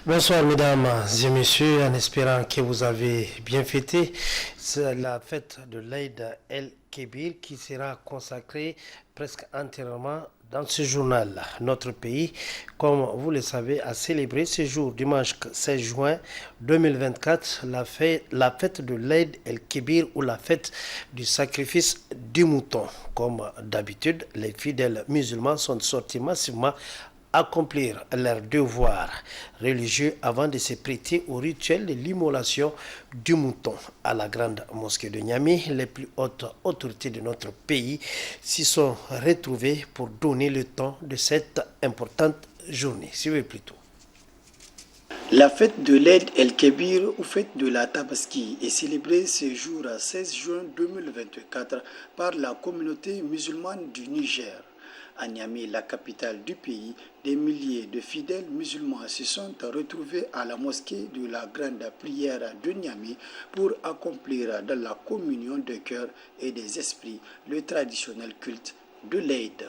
Bonsoir mesdames et messieurs, en espérant que vous avez bien fêté la fête de l'Aïd el-Kébir qui sera consacrée presque entièrement dans ce journal. Notre pays, comme vous le savez, a célébré ce jour dimanche 16 juin 2024 la fête de l'Aïd el-Kébir ou la fête du sacrifice du mouton. Comme d'habitude, les fidèles musulmans sont sortis massivement accomplir leurs devoirs religieux avant de se prêter au rituel de l'immolation du mouton. À la grande mosquée de Niamey, les plus hautes autorités de notre pays s'y sont retrouvées pour donner le temps de cette importante journée. Suivez plutôt. La fête de l'Aïd el-Kébir ou fête de la Tabaski est célébrée ce jour 16 juin 2024 par la communauté musulmane du Niger. À Niamey, la capitale du pays, des milliers de fidèles musulmans se sont retrouvés à la mosquée de la grande prière de Niamey pour accomplir dans la communion de cœur et des esprits le traditionnel culte de l'Aïd.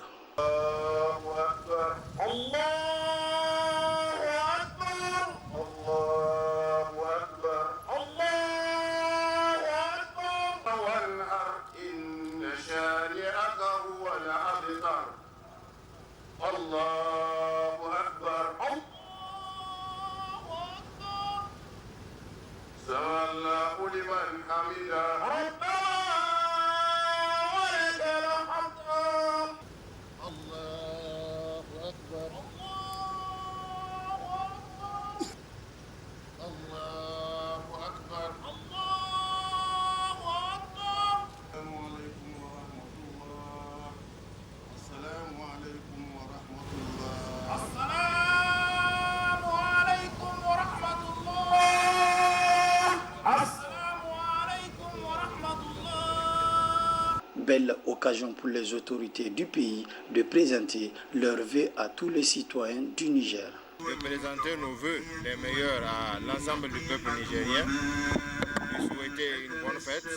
Belle occasion pour les autorités du pays de présenter leurs vœux à tous les citoyens du Niger. De présenter nos vœux les meilleurs à l'ensemble du peuple nigérien, de souhaiter une bonne fête,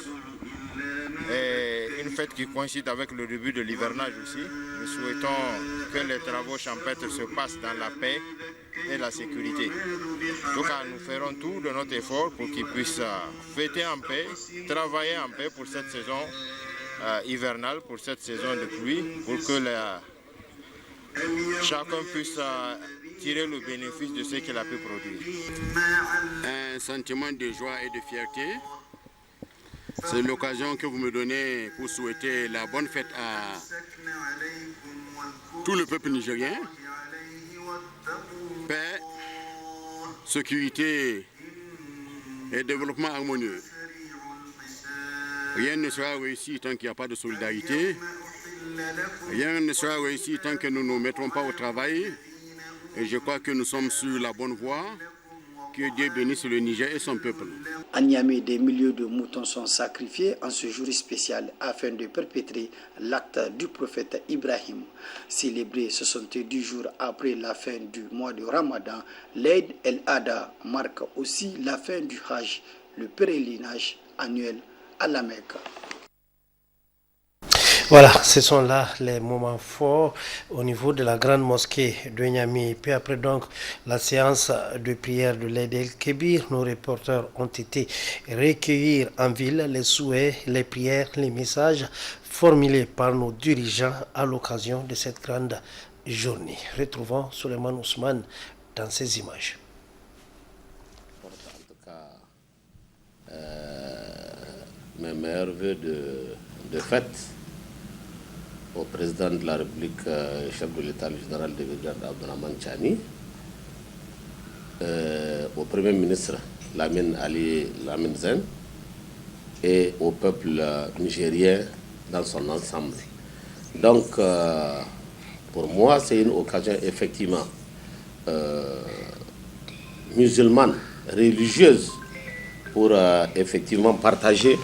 et une fête qui coïncide avec le début de l'hivernage aussi. Nous souhaitons que les travaux champêtres se passent dans la paix et la sécurité. Donc nous ferons tout de notre effort pour qu'ils puissent fêter en paix, travailler en paix pour cette saison hivernale, pour cette saison de pluie, pour que chacun puisse tirer le bénéfice de ce qu'il a pu produire. Un sentiment de joie et de fierté. C'est l'occasion que vous me donnez pour souhaiter la bonne fête à tout le peuple nigérien. Paix, sécurité et développement harmonieux. Rien ne sera réussi tant qu'il n'y a pas de solidarité. Rien ne sera réussi tant que nous ne nous mettrons pas au travail. Et je crois que nous sommes sur la bonne voie. Que Dieu bénisse le Niger et son peuple. À Niamey, des milliers de moutons sont sacrifiés en ce jour spécial afin de perpétrer l'acte du prophète Ibrahim. Célébré 70 jours après la fin du mois de Ramadan, l'Aïd el-Adha marque aussi la fin du Hajj, le pèlerinage annuel à la Mecque. Voilà, ce sont là les moments forts au niveau de la grande mosquée de Niamey. Puis après donc la séance de prière de l'Aïd el-Kébir, nos reporters ont été recueillir en ville les souhaits, les prières, les messages formulés par nos dirigeants à l'occasion de cette grande journée. Retrouvons Suleiman Ousmane dans ces images. En tout cas, mes meilleurs vœux de fête au président de la République, chef de l'État, le général de brigade Abdourahmane Tchani, au Premier ministre Lamine Ali Lamine Zen et au peuple nigérien dans son ensemble. Donc, pour moi, c'est une occasion effectivement musulmane, religieuse, pour effectivement partager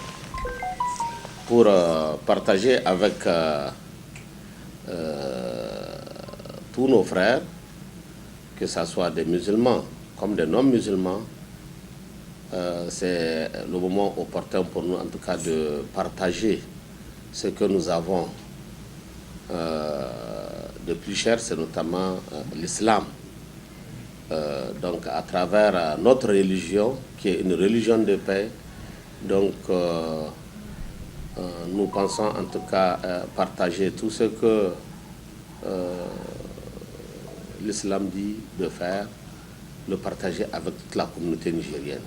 avec tous nos frères, que ce soit des musulmans comme des non-musulmans. C'est le moment opportun pour nous, en tout cas, de partager ce que nous avons de plus cher, c'est notamment l'islam. donc à travers notre religion, qui est une religion de paix. Donc nous pensons en tout cas partager tout ce que l'islam dit de faire, le partager avec toute la communauté nigérienne.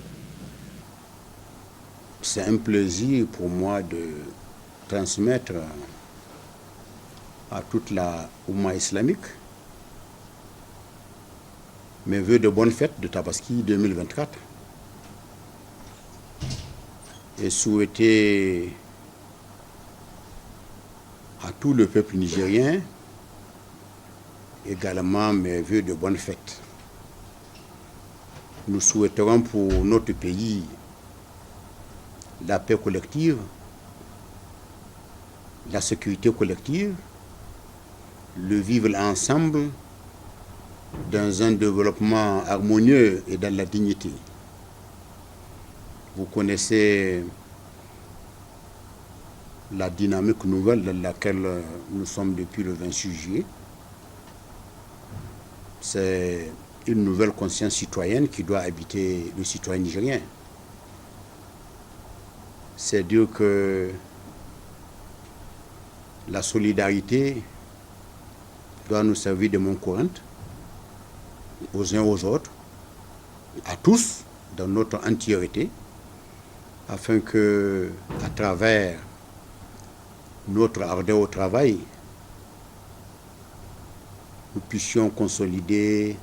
C'est un plaisir pour moi de transmettre à toute la Oumma islamique mes vœux de bonne fête de Tabaski 2024 et souhaiter à tout le peuple nigérien également mes vœux de bonne fête. Nous souhaiterons pour notre pays la paix collective, la sécurité collective, le vivre ensemble dans un développement harmonieux et dans la dignité. Vous connaissez la dynamique nouvelle dans laquelle nous sommes depuis le 26 juillet. C'est une nouvelle conscience citoyenne qui doit habiter le citoyen nigérien. C'est dire que la solidarité doit nous servir de monnaie courante aux uns aux autres, à tous, dans notre entièreté, afin que, à travers notre ardeur au travail, nous puissions consolider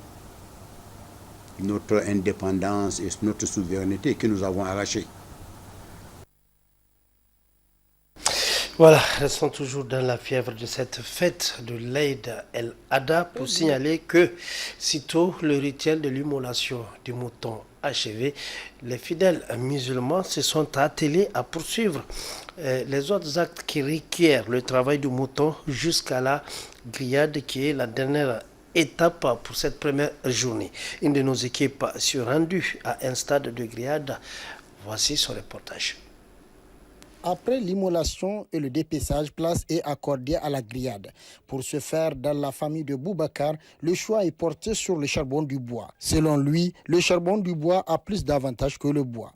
notre indépendance et notre souveraineté que nous avons arrachée. Voilà, restons toujours dans la fièvre de cette fête de l'Aïd el-Adha pour signaler que, sitôt le rituel de l'immolation du mouton achevé, les fidèles musulmans se sont attelés à poursuivre les autres actes qui requièrent le travail du mouton jusqu'à la grillade qui est la dernière étape pour cette première journée. Une de nos équipes s'est rendue à un stade de grillade. Voici son reportage. Après l'immolation et le dépeçage, place est accordée à la grillade. Pour ce faire, dans la famille de Boubacar, le choix est porté sur le charbon du bois. Selon lui, le charbon du bois a plus d'avantages que le bois.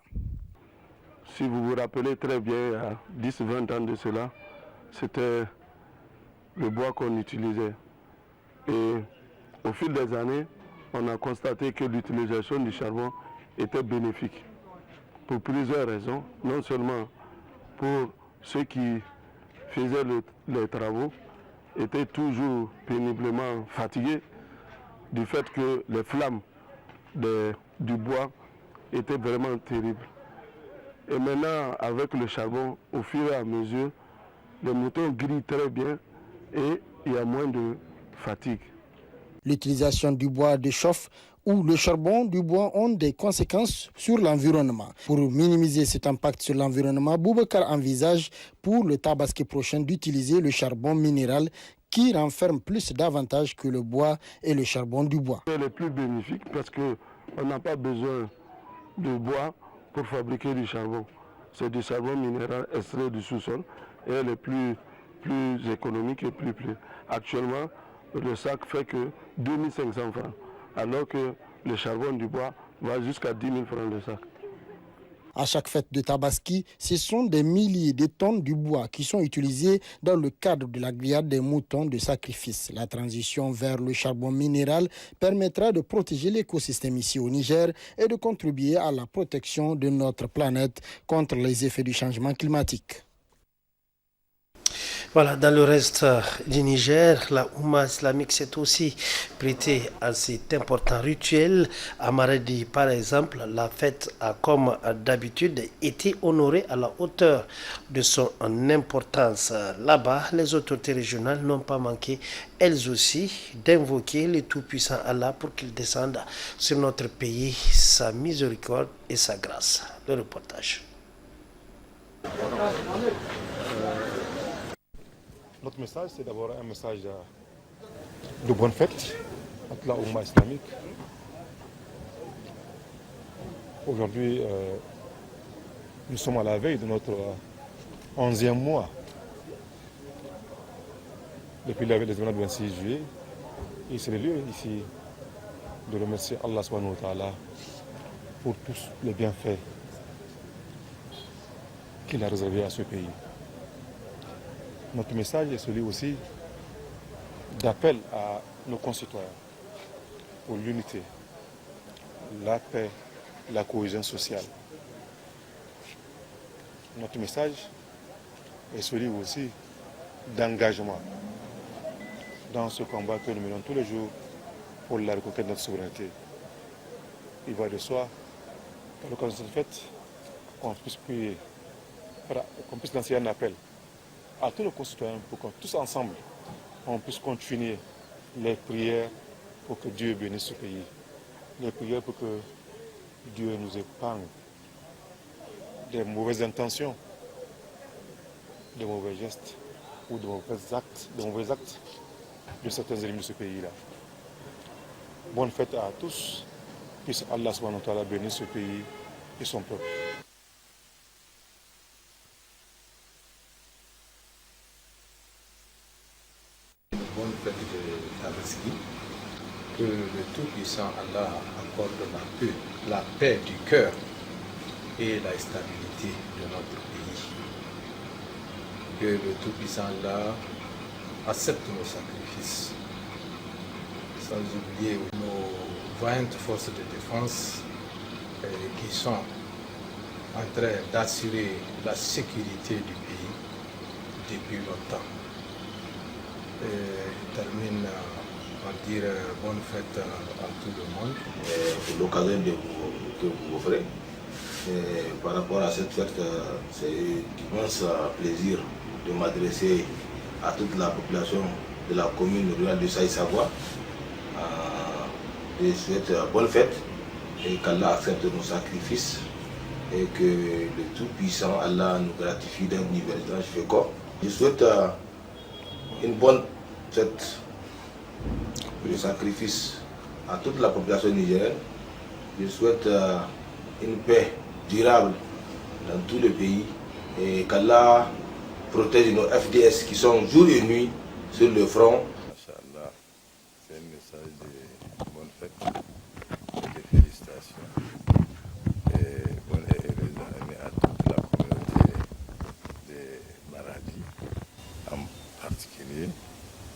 Si vous vous rappelez très bien, il y a 10-20 ans de cela, c'était le bois qu'on utilisait. Et au fil des années, on a constaté que l'utilisation du charbon était bénéfique. Pour plusieurs raisons, non seulement pour ceux qui faisaient les travaux, étaient toujours péniblement fatigués du fait que les flammes du bois étaient vraiment terribles. Et maintenant, avec le charbon, au fur et à mesure, les moutons grillent très bien et il y a moins de fatigue. L'utilisation du bois de chauffe ou le charbon du bois ont des conséquences sur l'environnement. Pour minimiser cet impact sur l'environnement, Boubacar envisage pour le Tabaski prochain d'utiliser le charbon minéral qui renferme plus d'avantages que le bois et le charbon du bois. C'est le plus bénéfique parce qu'on n'a pas besoin de bois pour fabriquer du charbon. C'est du charbon minéral extrait du sous-sol et elle est plus économique et plus. Actuellement, le sac fait que 2500 francs, alors que le charbon du bois va jusqu'à 10 000 francs le sac. À chaque fête de Tabaski, ce sont des milliers de tonnes du bois qui sont utilisées dans le cadre de la grillade des moutons de sacrifice. La transition vers le charbon minéral permettra de protéger l'écosystème ici au Niger et de contribuer à la protection de notre planète contre les effets du changement climatique. Voilà, dans le reste du Niger, la Oumma islamique s'est aussi prêtée à cet important rituel. À Maradi, par exemple, la fête a, comme d'habitude, été honorée à la hauteur de son importance. Là-bas, les autorités régionales n'ont pas manqué, elles aussi, d'invoquer le Tout-Puissant Allah pour qu'il descende sur notre pays sa miséricorde et sa grâce. Le reportage. Notre message, c'est d'abord un message de bonne fête à toute la Oumma islamique. Aujourd'hui, nous sommes à la veille de notre 11e mois depuis l'événement du 26 juillet. Et c'est le lieu ici de remercier Allah subhanahu wa ta'ala pour tous les bienfaits qu'il a réservés à ce pays. Notre message est celui aussi d'appel à nos concitoyens pour l'unité, la paix, la cohésion sociale. Notre message est celui aussi d'engagement dans ce combat que nous menons tous les jours pour la reconquête de notre souveraineté. Il va de soi, par l'occasion de cette fête, qu'on puisse prier, qu'on puisse lancer un appel à tous nos concitoyens pour qu'on tous ensemble, on puisse continuer les prières pour que Dieu bénisse ce pays. Les prières pour que Dieu nous épargne des mauvaises intentions, de mauvais gestes ou de mauvais actes de certains ennemis de ce pays-là. Bonne fête à tous. Puisse Allah subhanahu wa ta'ala bénir ce pays et son peuple. Bonne fête de Tabaski. Que le Tout-Puissant Allah accorde la paix du cœur et la stabilité de notre pays. Que le Tout-Puissant Allah accepte nos sacrifices, sans oublier nos vaillantes forces de défense qui sont en train d'assurer la sécurité du pays depuis longtemps. Je termine par dire bonne fête à tout le monde. Pour l'occasion que vous offrez, par rapport à cette fête, c'est un immense plaisir de m'adresser à toute la population de la commune rurale de Saï-Savoie. Je souhaite bonne fête et qu'Allah accepte nos sacrifices et que le Tout-Puissant Allah nous gratifie d'un hivernage fécond. Je souhaite une bonne fête de sacrifice à toute la population nigérienne. Je souhaite une paix durable dans tout le pays et qu'Allah protège nos FDS qui sont jour et nuit sur le front. Inch'Allah, c'est un message de bonne fête et de félicitations. Et bonne et heureuse année à toute la communauté de Maradi en particulier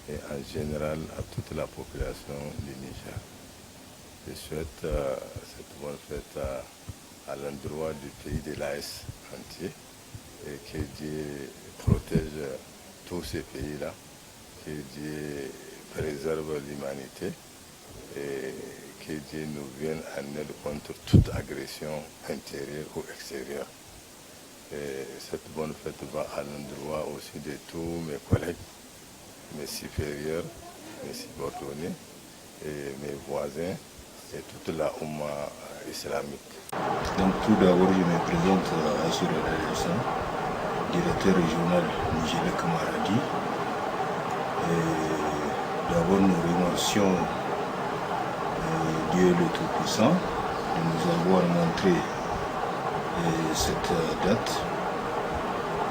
et en général à toute la population du Niger. Je souhaite cette bonne fête à l'endroit du pays de l'AS entier et que Dieu protège tous ces pays-là, que Dieu préserve l'humanité et que Dieu nous vienne en aide contre toute agression intérieure ou extérieure. Et cette bonne fête va à l'endroit aussi de tous mes collègues, mes supérieurs, mes subordonnés et mes voisins et toute la Oumma islamique. Donc tout d'abord je me présente à Assur Al-Hassan, directeur régional Nigélec Maradi. D'abord nous remercions Dieu le Tout-Puissant de nous avoir montré cette date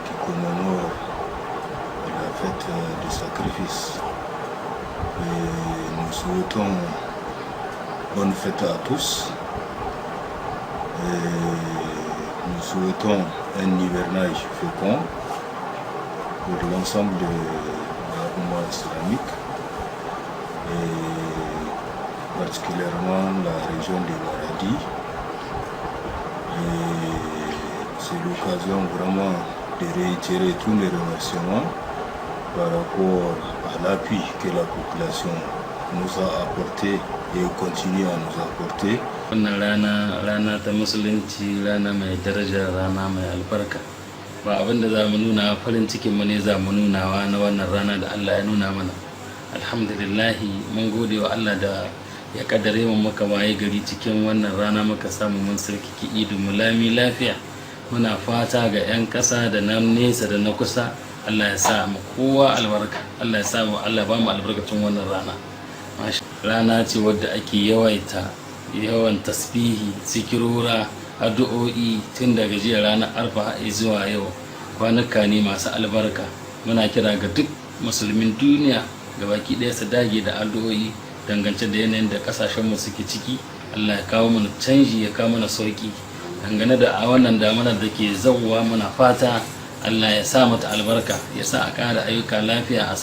qui commémore la fête du sacrifice. Et nous souhaitons bonne fête à tous. Et nous souhaitons un hivernage fécond pour l'ensemble de la Oumma islamique et particulièrement la région de Maradi. Et c'est l'occasion vraiment de réitérer tous les remerciements par rapport à l'appui que la population nous a apporté et continue à nous apporter. Wannan rana ta musulunci, rana mai daraja, rana mai albarka. Ba abin da za mu nuna farin cikin mu ne za mu nunawa na wannan rana da Allah ya nuna mana. Alhamdulillahi mun gode wa Allah da ya kaddare mu muka waye gari cikin wannan rana muka samu mun sarkiki idin mu lami lafiya. Muna fata ga 'yan ƙasa da na nesa da na kusa Allah ya sa mu kowa albarka. Allah ya sa mu Allah ba mu albarkacin wannan rana. Rana ce wadda ake yawan tasbihi, zikirora, addu'o'i tun daga jiya ranar arfa zuwa yau. Kwanuka ne masu albarka. Muna kira ga duk musulmin duniya gabaki ɗaya su dage da addu'o'i dangance da yanayin da kasashenmu suke ciki. Allah ya kawo mana canji, ya kawo mana sauki dangane da a wannan damanar da ke zauwa. Muna fata Allah ya sa mata albarka, ya sa a ƙara ayyuka lafiya, a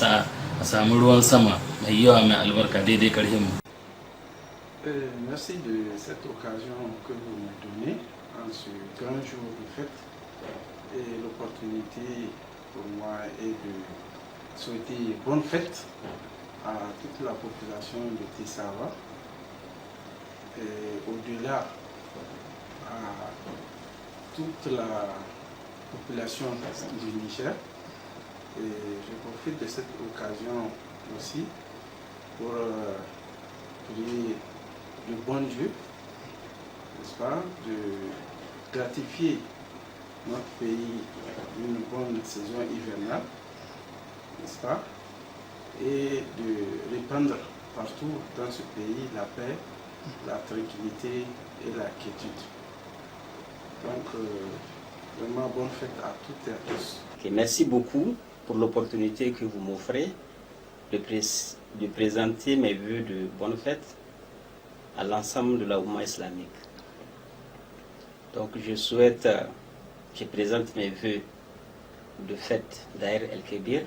samu ruwan sama mai yawa mai albarka daidai ƙarfin mu. Merci de cette occasion que vous me donnez en ce grand jour de fête. Et l'opportunité pour moi est de souhaiter bonne fête à toute la population de Tessawa. Et au-delà à toute la population du Niger. Et je profite de cette occasion aussi pour prier le bon Dieu, n'est-ce pas, de gratifier notre pays d'une bonne saison hivernale, n'est-ce pas, et de répandre partout dans ce pays la paix, la tranquillité et la quiétude. Donc, vraiment bonne fête à toutes et à tous. Okay, merci beaucoup pour l'opportunité que vous m'offrez de présenter mes vœux de bonne fête à l'ensemble de la Oumma islamique. Donc je présente mes vœux de fête d'Aïr El-Kébir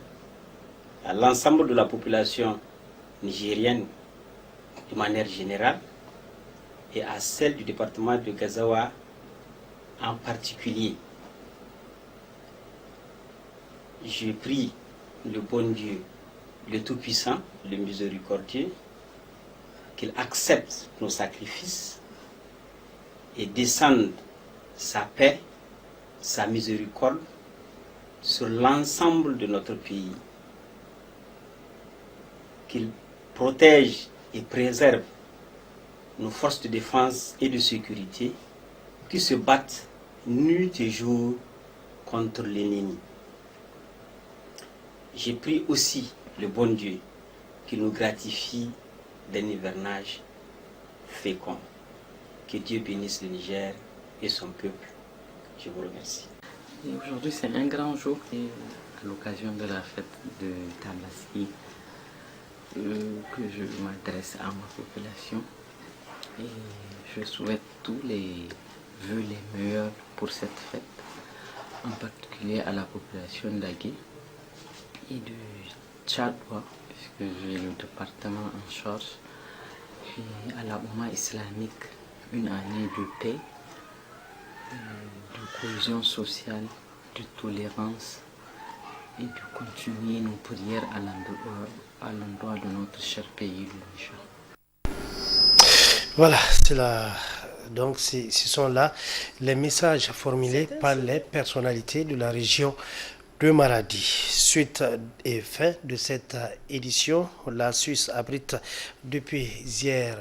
à l'ensemble de la population nigérienne de manière générale et à celle du département de Gazawa en particulier. Je prie le bon Dieu, le Tout-Puissant, le Miséricordieux, qu'il accepte nos sacrifices et descende sa paix, sa miséricorde sur l'ensemble de notre pays. Qu'il protège et préserve nos forces de défense et de sécurité qui se battent nuit et jour contre l'ennemi. J'ai pris aussi le bon Dieu qui nous gratifie d'un hivernage fécond. Que Dieu bénisse le Niger et son peuple. Je vous remercie. Aujourd'hui, c'est un grand jour et à l'occasion de la fête de Tabaski que je m'adresse à ma population et je souhaite tous les vœux les meilleurs pour cette fête, en particulier à la population d'Agué et de Tchadwa, puisque j'ai le département en charge, et à la Oumma islamique, une année de paix, de cohésion sociale, de tolérance et de continuer nos prières à l'endroit de notre cher pays, le Niger. Voilà, donc ce sont là les messages formulés par les personnalités de la région de Maradi. Suite et fin de cette édition, la Suisse abrite depuis hier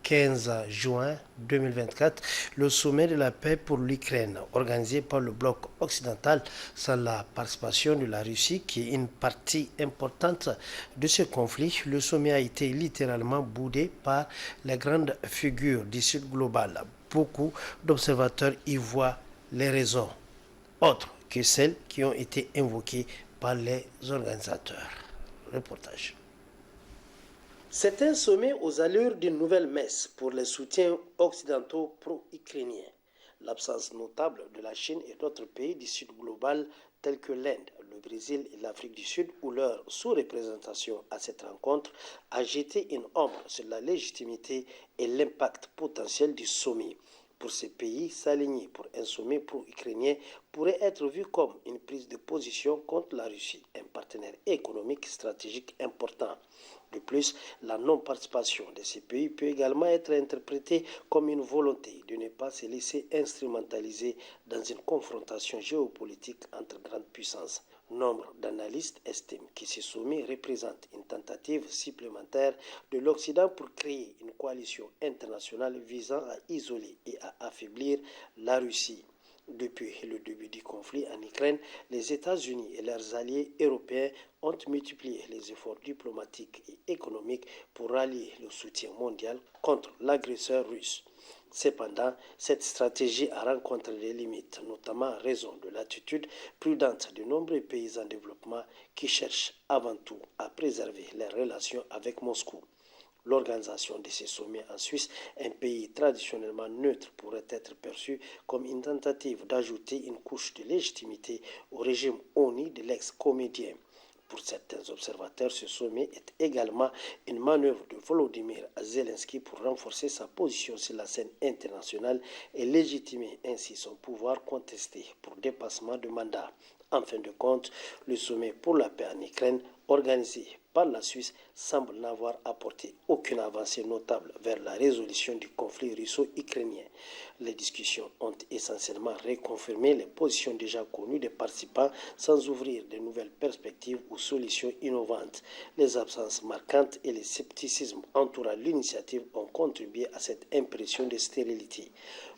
15 juin 2024 le sommet de la paix pour l'Ukraine organisé par le bloc occidental sans la participation de la Russie qui est une partie importante de ce conflit. Le sommet a été littéralement boudé par les grandes figures du Sud global. Beaucoup d'observateurs y voient les raisons autres que celles qui ont été invoquées par les organisateurs. Reportage. C'est un sommet aux allures d'une nouvelle messe pour les soutiens occidentaux pro-ukrainiens. L'absence notable de la Chine et d'autres pays du Sud global tels que l'Inde, le Brésil et l'Afrique du Sud ou leur sous-représentation à cette rencontre a jeté une ombre sur la légitimité et l'impact potentiel du sommet. Pour ces pays, s'aligner pour un sommet pro-ukrainien pourrait être vu comme une prise de position contre la Russie, un partenaire économique stratégique important. De plus, la non-participation de ces pays peut également être interprétée comme une volonté de ne pas se laisser instrumentaliser dans une confrontation géopolitique entre grandes puissances. Nombre d'analystes estiment que ce sommet représente une tentative supplémentaire de l'Occident pour créer une coalition internationale visant à isoler et à affaiblir la Russie. Depuis le début du conflit en Ukraine, les États-Unis et leurs alliés européens ont multiplié les efforts diplomatiques et économiques pour rallier le soutien mondial contre l'agresseur russe. Cependant, cette stratégie a rencontré des limites, notamment en raison de l'attitude prudente de nombreux pays en développement qui cherchent avant tout à préserver leurs relations avec Moscou. L'organisation de ces sommets en Suisse, un pays traditionnellement neutre, pourrait être perçue comme une tentative d'ajouter une couche de légitimité au régime honni de l'ex-comédien. Pour certains observateurs, ce sommet est également une manœuvre de Volodymyr Zelensky pour renforcer sa position sur la scène internationale et légitimer ainsi son pouvoir contesté pour dépassement de mandat. En fin de compte, le sommet pour la paix en Ukraine, organisé par la Suisse, semble n'avoir apporté aucune avancée notable vers la résolution du conflit russo-ukrainien. Les discussions ont essentiellement reconfirmé les positions déjà connues des participants sans ouvrir de nouvelles perspectives ou solutions innovantes. Les absences marquantes et les scepticismes entourant l'initiative ont contribué à cette impression de stérilité.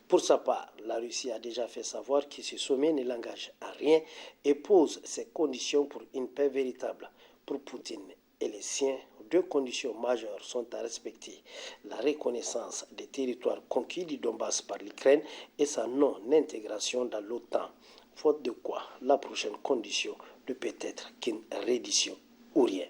Pour sa part, la Russie a déjà fait savoir que ce sommet ne l'engage à rien et pose ses conditions pour une paix véritable. Pour Poutine et les siens, deux conditions majeures sont à respecter: la reconnaissance des territoires conquis du Donbass par l'Ukraine et sa non-intégration dans l'OTAN. Faute de quoi, la prochaine condition ne peut être qu'une reddition ou rien.